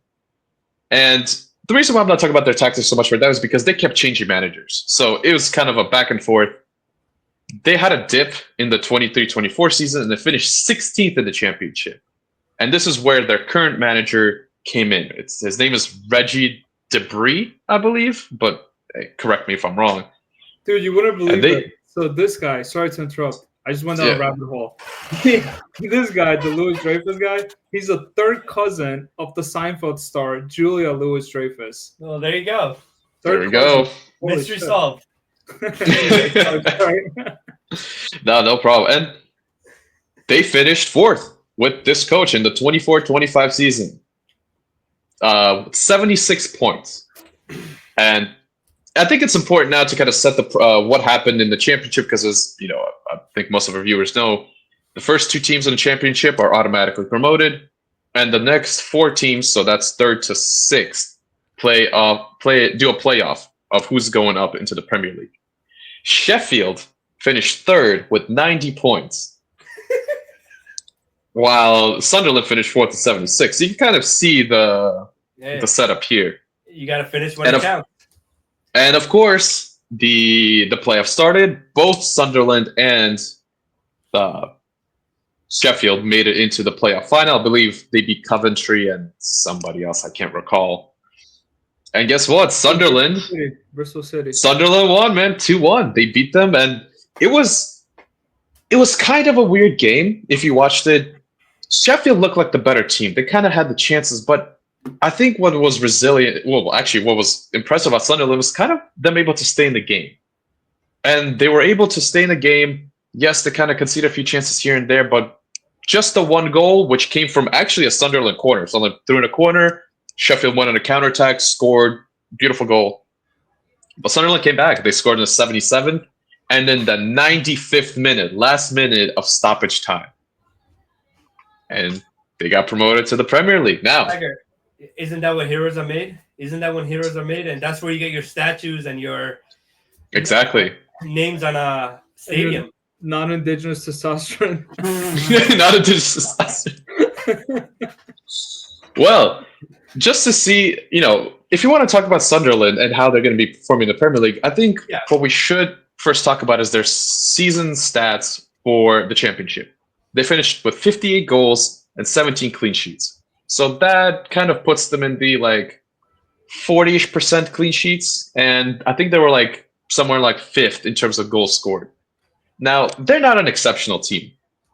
And the reason why I'm not talking about their tactics so much right now is because they kept changing managers. So it was kind of a back and forth. They had a dip in the 23-24 season, and they finished 16th in the championship. And this is where their current manager came in. His name is Reggie Debris, I believe, but correct me if I'm wrong. Dude, you wouldn't believe it. So this guy, sorry to interrupt. I just went down a rabbit hole. This guy, the Louis Dreyfus guy, he's a third cousin of the Seinfeld star, Julia Louis Dreyfus. Well, there you go. There we go. Mystery solved. No problem. And they finished fourth with this coach in the 24-25 season. 76 points. And I think it's important now to kind of set the what happened in the championship, because, as you know, I think most of our viewers know, the first two teams in the championship are automatically promoted, and the next four teams, so that's third to sixth, do a playoff of who's going up into the Premier League. Sheffield finished third with 90 points, while Sunderland finished fourth with 76. So you can kind of see the setup here. You got to finish when it counts. And of course, the playoffs started. Both Sunderland and Sheffield made it into the playoff final. I believe they beat Coventry and somebody else. I can't recall. And guess what? Bristol City. Sunderland won, man, 2-1. They beat them, and it was kind of a weird game if you watched it. Sheffield looked like the better team. They kind of had the chances, but I think what was what was impressive about Sunderland was kind of them able to stay in the game. And they were able to stay in the game. Yes, they kind of conceded a few chances here and there, but just the one goal, which came from actually a Sunderland corner. Sunderland threw in a corner, Sheffield went on a counterattack, scored, beautiful goal. But Sunderland came back. They scored in the 77th, and then the 95th minute, last minute of stoppage time. And they got promoted to the Premier League. Now, isn't that what heroes are made? Isn't that when heroes are made? And that's where you get your statues and your names on a stadium. Non-indigenous testosterone. Non-indigenous testosterone. Well, just to see, if you want to talk about Sunderland and how they're going to be performing in the Premier League, I think what we should first talk about is their season stats for the championship. They finished with 58 goals, and 17 clean sheets. So that kind of puts them in the like 40-ish% clean sheets, and I think they were like somewhere like fifth in terms of goals scored. Now, they're not an exceptional team.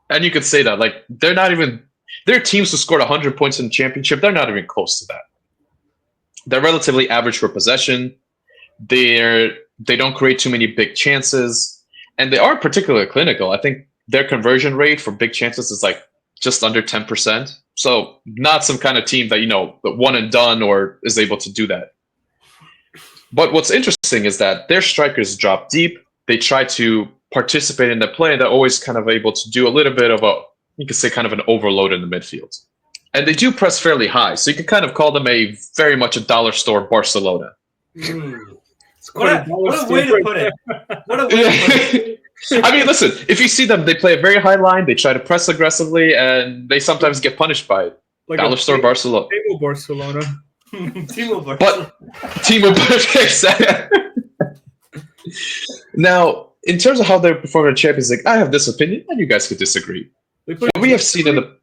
And you could say that. Like, they're not even... There are teams who scored 100 points in the championship. They're not even close to that. They're relatively average for possession. They don't create too many big chances. And they aren't particularly clinical. I think their conversion rate for big chances is like just under 10%. So not some kind of team that, one and done or is able to do that. But what's interesting is that their strikers drop deep. They try to participate in the play, and they're always kind of able to do a little bit of you could say kind of an overload in the midfield. And they do press fairly high, so you can kind of call them very much a dollar store Barcelona. What a way to put it. What a way to put it. I mean, listen, if you see them, they play a very high line, they try to press aggressively, and they sometimes get punished by it. Like dollar store Barcelona. Timo Barcelona. Timo Barcelona. Timo Barcelona. Now, in terms of how they're performing in Champions League, I have this opinion, and you guys could disagree. We have seen in the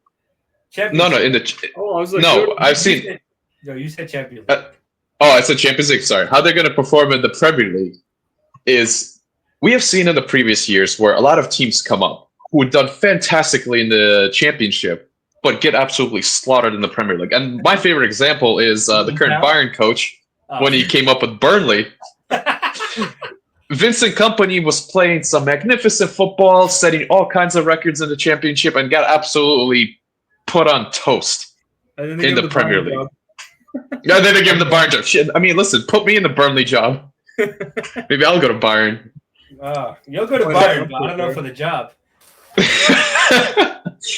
I've seen. No, you said Champions League. I said Champions League. Sorry, how they're going to perform in the Premier League is we have seen in the previous years where a lot of teams come up who have done fantastically in the Championship, but get absolutely slaughtered in the Premier League. And my favorite example is the current Bayern coach when he came up with Burnley. Vincent Kompany was playing some magnificent football, setting all kinds of records in the Championship, and got absolutely put on toast in the Premier League. Yeah, then they gave him the Bayern job. Shit, I mean, listen, put me in the Burnley job. Maybe I'll go to Bayern. You'll go to Bayern, but I don't know for the job.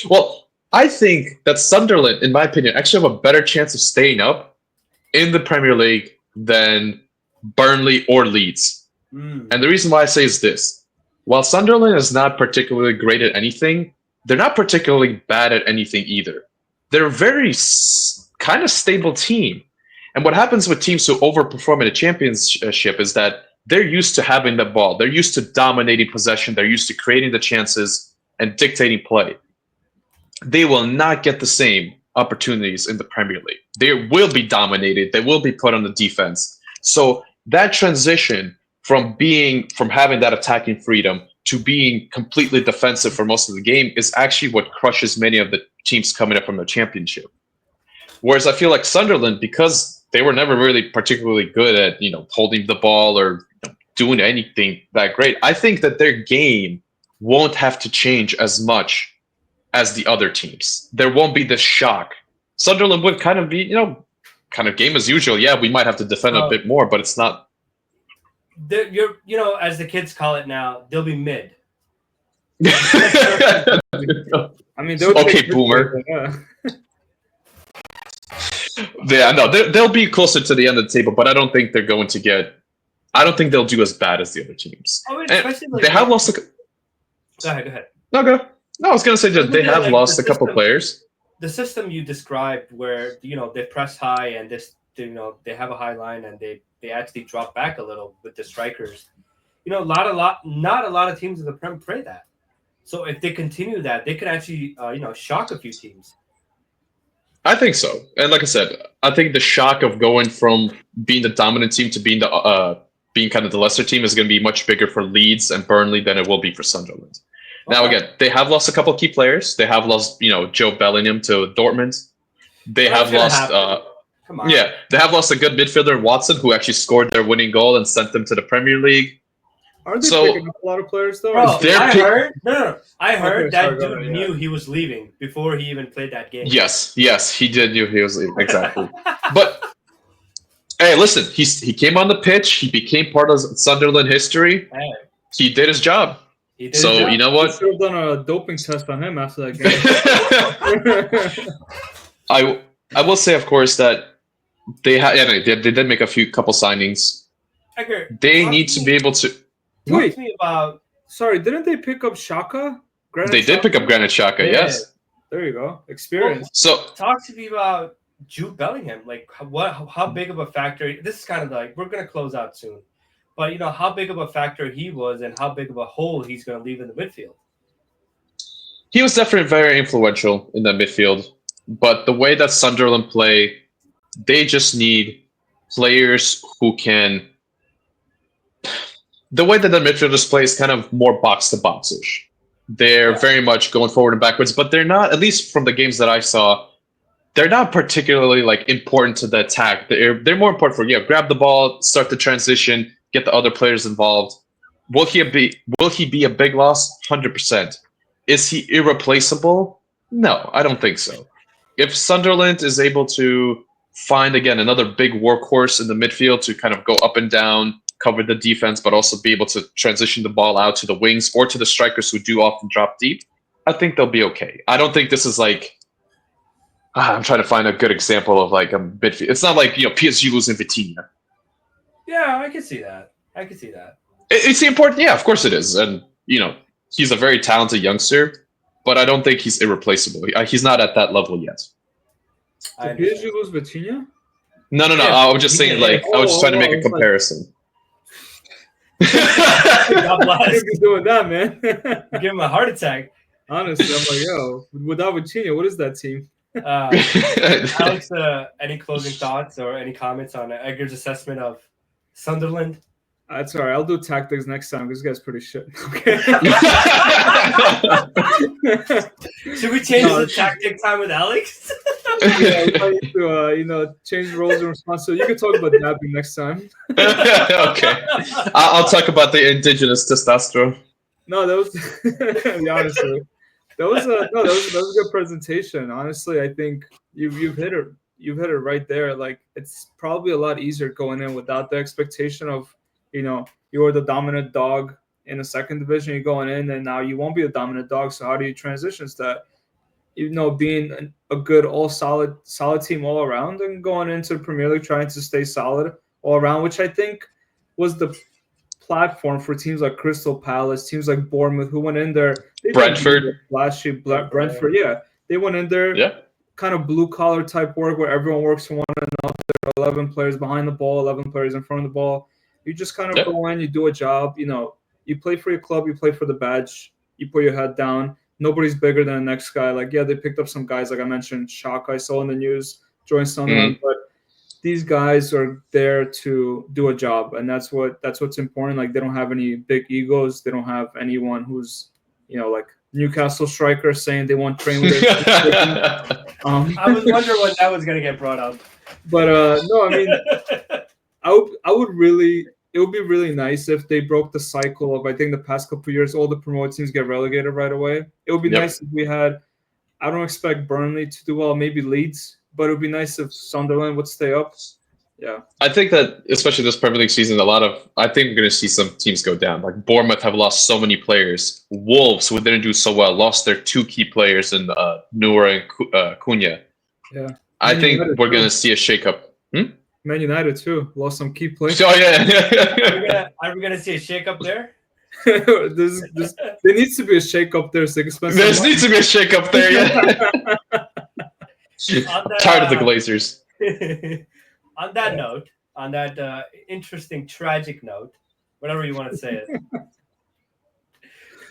Well, I think that Sunderland, in my opinion, actually have a better chance of staying up in the Premier League than Burnley or Leeds. And the reason why I say is this. While Sunderland is not particularly great at anything, they're not particularly bad at anything either. They're a very kind of stable team. And what happens with teams who overperform in a championship is that they're used to having the ball. They're used to dominating possession. They're used to creating the chances and dictating play. They will not get the same opportunities in the Premier League. They will be dominated. They will be put on the defense. So that transition from having that attacking freedom to being completely defensive for most of the game is actually what crushes many of the teams coming up from the Championship. Whereas I feel like Sunderland, because they were never really particularly good at holding the ball or doing anything that great, I think that their game won't have to change as much as the other teams. There won't be this shock. Sunderland would kind of be, kind of game as usual. Yeah, we might have to defend a bit more, but it's not. As the kids call it now, they'll be mid. I mean, okay, boomer. Yeah, no, they'll be closer to the end of the table, but I don't think they're going to get. I don't think they'll do as bad as the other teams. They have lost. Go ahead. No, go. No, I was going to say that they have lost a couple players. The system you described, where they press high and they have a high line and they actually drop back a little with the strikers. Not a lot of teams in the Prem play that. So if they continue that, they could actually shock a few teams. I think so. And like I said, I think the shock of going from being the dominant team to being being kind of the lesser team is going to be much bigger for Leeds and Burnley than it will be for Sunderland. Okay. Now again, they have lost a couple of key players. They have lost, Joe Bellingham to Dortmund. They have lost they have lost a good midfielder, Watson, who actually scored their winning goal and sent them to the Premier League. Aren't they picking up a lot of players though? Bro, I heard that dude knew he was leaving before he even played that game. Yes, he did knew he was leaving, exactly. But hey, listen, he came on the pitch. He became part of Sunderland history. Hey. He did his job. So you know what? You should have done a doping test on him after that game. I will say, of course, that they did make a couple signings. Edgar, they need to be able to. Wait, sorry, didn't they pick up Xhaka? They did pick up Granit Xhaka, yes. There you go, experience. So talk to me about Jude Bellingham. Like, how big of a factor? This is kind of like, we're gonna close out soon, but how big of a factor he was, and how big of a hole he's gonna leave in the midfield. He was definitely very influential in the midfield. But the way that Sunderland play, they just need players who can. The way that the midfielders play is kind of more box to box ish. They're very much going forward and backwards, but they're not. At least from the games that I saw, they're not particularly like important to the attack. They're more important for grab the ball, start the transition, get the other players involved. Will he be a big loss? 100%. Is he irreplaceable? No, I don't think so. If Sunderland is able to find again another big workhorse in the midfield to kind of go up and down, cover the defense, but also be able to transition the ball out to the wings or to the strikers who do often drop deep, I think they'll be okay. I don't think this is like. I'm trying to find a good example of like a midfield. It's not like PSG losing Vitinha. Yeah, I can see that. It's important, yeah, of course it is, and he's a very talented youngster, but I don't think he's irreplaceable. He's not at that level yet. Did PSG lose Vitinha? No. Yeah, I was just saying, like, I was just trying to make a comparison. God bless. You're doing that, man. Give him a heart attack. Honestly, I'm like, without Vitinha, what is that team? Alex, any closing thoughts or any comments on Edgar's assessment of Sunderland? That's all right. I'll do tactics next time because this guy's pretty shit. Okay. Should we change the tactic time with Alex? To change roles and responsibility. You can talk about dabbing next time. Okay. I'll talk about the indigenous testosterone. No, that was honestly. That was a good presentation. Honestly, I think you've hit it. You've hit it right there. Like, it's probably a lot easier going in without the expectation of, you were the dominant dog in the second division. You're going in, and now you won't be a dominant dog. So how do you transition to that? Being a good, solid team all around, and going into the Premier League trying to stay solid all around, which I think was the platform for teams like Crystal Palace, teams like Bournemouth, who went in there. Brentford. Brentford, yeah. They went in there, kind of blue-collar type work where everyone works for one another, 11 players behind the ball, 11 players in front of the ball. You just kind of go in, you do a job. You play for your club, you play for the badge, you put your head down. Nobody's bigger than the next guy. Like, they picked up some guys, like I mentioned, Shaka, I saw in the news, joined Sunderland, but these guys are there to do a job, and that's what's important. Like, they don't have any big egos. They don't have anyone who's, like Newcastle striker saying they want to train with their I was wondering when that was going to get brought up. But no, I mean, it would be really nice if they broke the cycle of, I think the past couple of years, all the promoted teams get relegated right away. It would be nice if we had, I don't expect Burnley to do well, maybe Leeds, but it would be nice if Sunderland would stay up. Yeah. I think that, especially this Premier League season, I think we're going to see some teams go down. Like Bournemouth have lost so many players. Wolves, who didn't do so well, lost their two key players in Noura and Cunha. Yeah. I think we're going to see a shakeup. Man United too lost some key players. Oh yeah. Are we gonna see a shake-up there? there needs to be a shake-up there. So there needs to be a shake-up there. Yeah. Tired of the Glazers. On that note, on that interesting, tragic note, whatever you want to say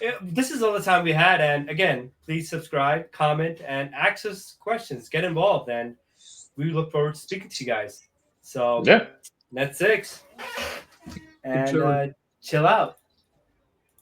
it. This is all the time we had, and again, please subscribe, comment, and ask us questions. Get involved, and we look forward to speaking to you guys. So, Net 6. And chill out.